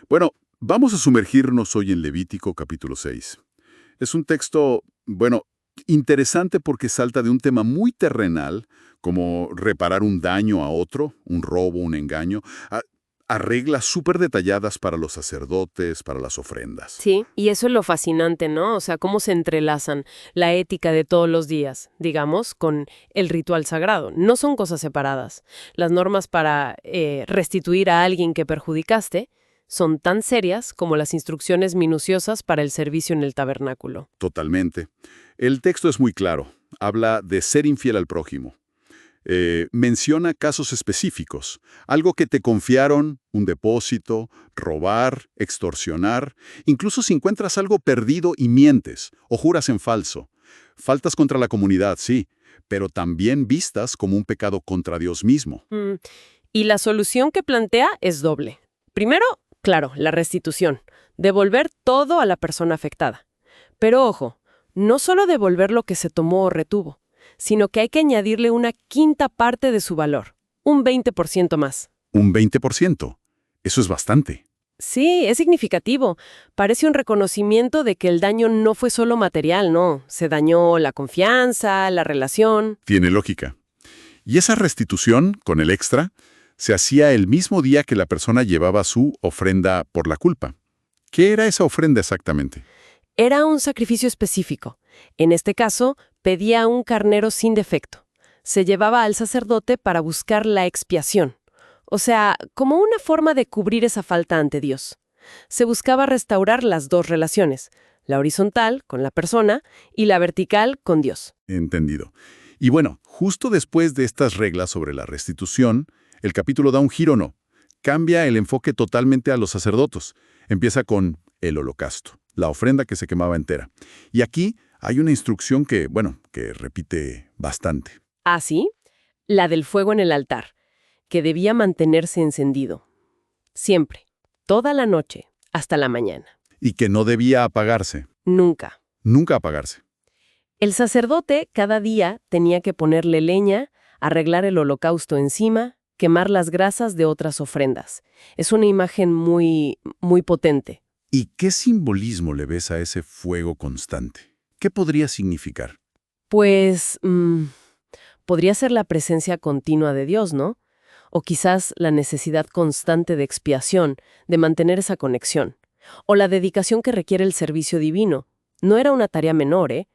Bueno, vamos a sumergirnos hoy en Levítico capítulo 6. Es un texto, bueno, interesante porque salta de un tema muy terrenal, como reparar un daño a otro, un robo, un engaño, a reglas súper detalladas para los sacerdotes, para las ofrendas. Sí, y eso es lo fascinante, ¿no? O sea, cómo se entrelazan la ética de todos los días, digamos, con el ritual sagrado. No son cosas separadas. Las normas para restituir a alguien que perjudicaste son tan serias como las instrucciones minuciosas para el servicio en el tabernáculo. Totalmente. El texto es muy claro. Habla de ser infiel al prójimo. Menciona casos específicos, algo que te confiaron, un depósito, robar, extorsionar, incluso si encuentras algo perdido y mientes o juras en falso. Faltas contra la comunidad, sí, pero también vistas como un pecado contra Dios mismo. Y la solución que plantea es doble. Primero, claro, la restitución, devolver todo a la persona afectada. Pero ojo, no solo devolver lo que se tomó o retuvo, sino que hay que añadirle una quinta parte de su valor, un 20% más. Un 20%. Eso es bastante. Sí, es significativo. Parece un reconocimiento de que el daño no fue solo material, no. Se dañó la confianza, la relación. Tiene lógica. Y esa restitución, con el extra, se hacía el mismo día que la persona llevaba su ofrenda por la culpa. ¿Qué era esa ofrenda exactamente? Era un sacrificio específico. En este caso, pedía un carnero sin defecto. Se llevaba al sacerdote para buscar la expiación. O sea, como una forma de cubrir esa falta ante Dios. Se buscaba restaurar las dos relaciones, la horizontal con la persona y la vertical con Dios. Entendido. Y bueno, justo después de estas reglas sobre la restitución, el capítulo da un giro, ¿no? Cambia el enfoque totalmente a los sacerdotes. Empieza con el holocausto, la ofrenda que se quemaba entera. Y aquí hay una instrucción que, bueno, que repite bastante. ¿Ah, sí? La del fuego en el altar, que debía mantenerse encendido. Siempre, toda la noche, hasta la mañana. Y que no debía apagarse. Nunca. Nunca apagarse. El sacerdote cada día tenía que ponerle leña, arreglar el holocausto encima, quemar las grasas de otras ofrendas. Es una imagen muy potente. ¿Y qué simbolismo le ves a ese fuego constante? ¿Qué podría significar? Pues, podría ser la presencia continua de Dios, ¿no? O quizás la necesidad constante de expiación, de mantener esa conexión. O la dedicación que requiere el servicio divino. No era una tarea menor, ¿eh?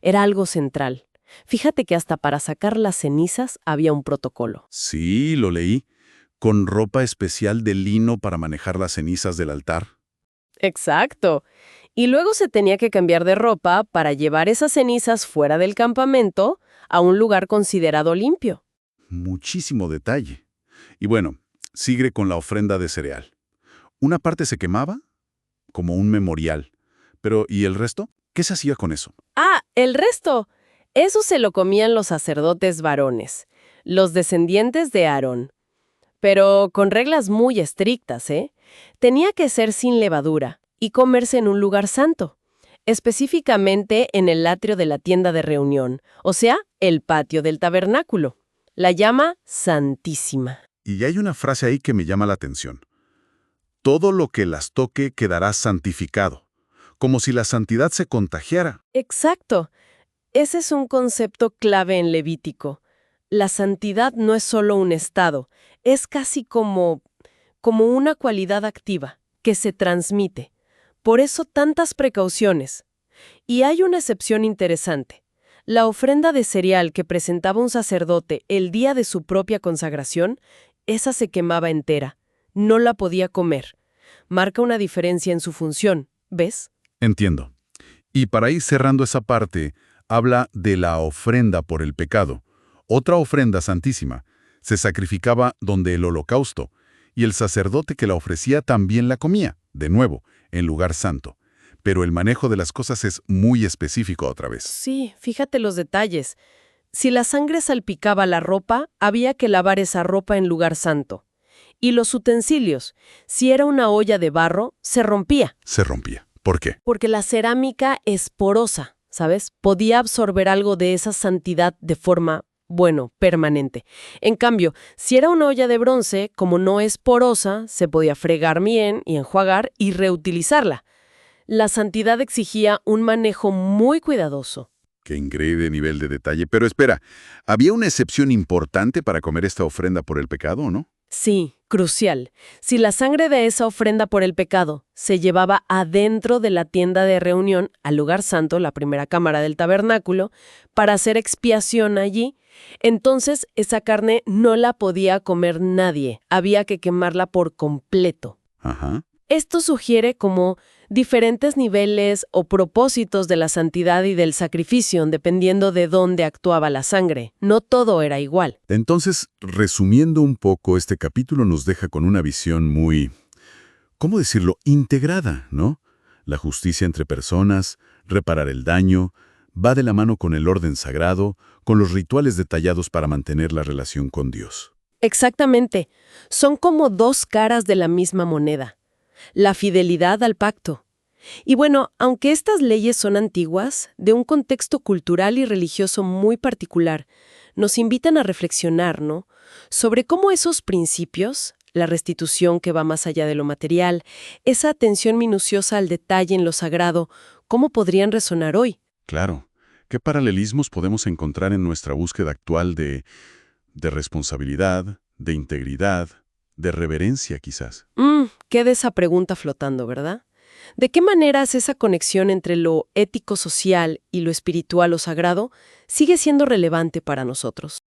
Era algo central. Fíjate que hasta para sacar las cenizas había un protocolo. Sí, lo leí. Con ropa especial de lino para manejar las cenizas del altar. Exacto. Y luego se tenía que cambiar de ropa para llevar esas cenizas fuera del campamento a un lugar considerado limpio. Muchísimo detalle. Y bueno, sigue con la ofrenda de cereal. Una parte se quemaba, como un memorial. Pero, ¿y el resto? ¿Qué se hacía con eso? Ah, el resto. Eso se lo comían los sacerdotes varones, los descendientes de Aarón. Pero con reglas muy estrictas, ¿eh? Tenía que ser sin levadura y comerse en un lugar santo, específicamente en el atrio de la tienda de reunión, o sea, el patio del tabernáculo. La llama Santísima. Y hay una frase ahí que me llama la atención. Todo lo que las toque quedará santificado, como si la santidad se contagiara. Exacto. Ese es un concepto clave en Levítico. La santidad no es solo un estado, es casi como una cualidad activa que se transmite. Por eso tantas precauciones. Y hay una excepción interesante. La ofrenda de cereal que presentaba un sacerdote el día de su propia consagración, esa se quemaba entera. No la podía comer. Marca una diferencia en su función, ¿ves? Entiendo. Y para ir cerrando esa parte, habla de la ofrenda por el pecado. Otra ofrenda santísima. Se sacrificaba donde el holocausto, y el sacerdote que la ofrecía también la comía, de nuevo, en lugar santo. Pero el manejo de las cosas es muy específico otra vez. Sí, fíjate los detalles. Si la sangre salpicaba la ropa, había que lavar esa ropa en lugar santo. Y los utensilios, si era una olla de barro, se rompía. Se rompía. ¿Por qué? Porque la cerámica es porosa, ¿sabes? Podía absorber algo de esa santidad de forma, bueno, permanente. En cambio, si era una olla de bronce, como no es porosa, se podía fregar bien y enjuagar y reutilizarla. La santidad exigía un manejo muy cuidadoso. Qué increíble nivel de detalle. Pero espera, ¿había una excepción importante para comer esta ofrenda por el pecado o no? Sí, crucial. Si la sangre de esa ofrenda por el pecado se llevaba adentro de la tienda de reunión, al lugar santo, la primera cámara del tabernáculo, para hacer expiación allí, entonces esa carne no la podía comer nadie, había que quemarla por completo. Ajá. Esto sugiere como diferentes niveles o propósitos de la santidad y del sacrificio, dependiendo de dónde actuaba la sangre. No todo era igual. Entonces, resumiendo un poco, este capítulo nos deja con una visión muy, ¿cómo decirlo?, integrada, ¿no? La justicia entre personas, reparar el daño, va de la mano con el orden sagrado, con los rituales detallados para mantener la relación con Dios. Exactamente. Son como dos caras de la misma moneda. La fidelidad al pacto. Y bueno, aunque estas leyes son antiguas, de un contexto cultural y religioso muy particular, nos invitan a reflexionar, ¿no?, sobre cómo esos principios, la restitución que va más allá de lo material, esa atención minuciosa al detalle en lo sagrado, cómo podrían resonar hoy. Claro, ¿qué paralelismos podemos encontrar en nuestra búsqueda actual de responsabilidad, de integridad, de reverencia quizás? Queda esa pregunta flotando, ¿verdad? ¿De qué maneras esa conexión entre lo ético-social y lo espiritual o sagrado sigue siendo relevante para nosotros?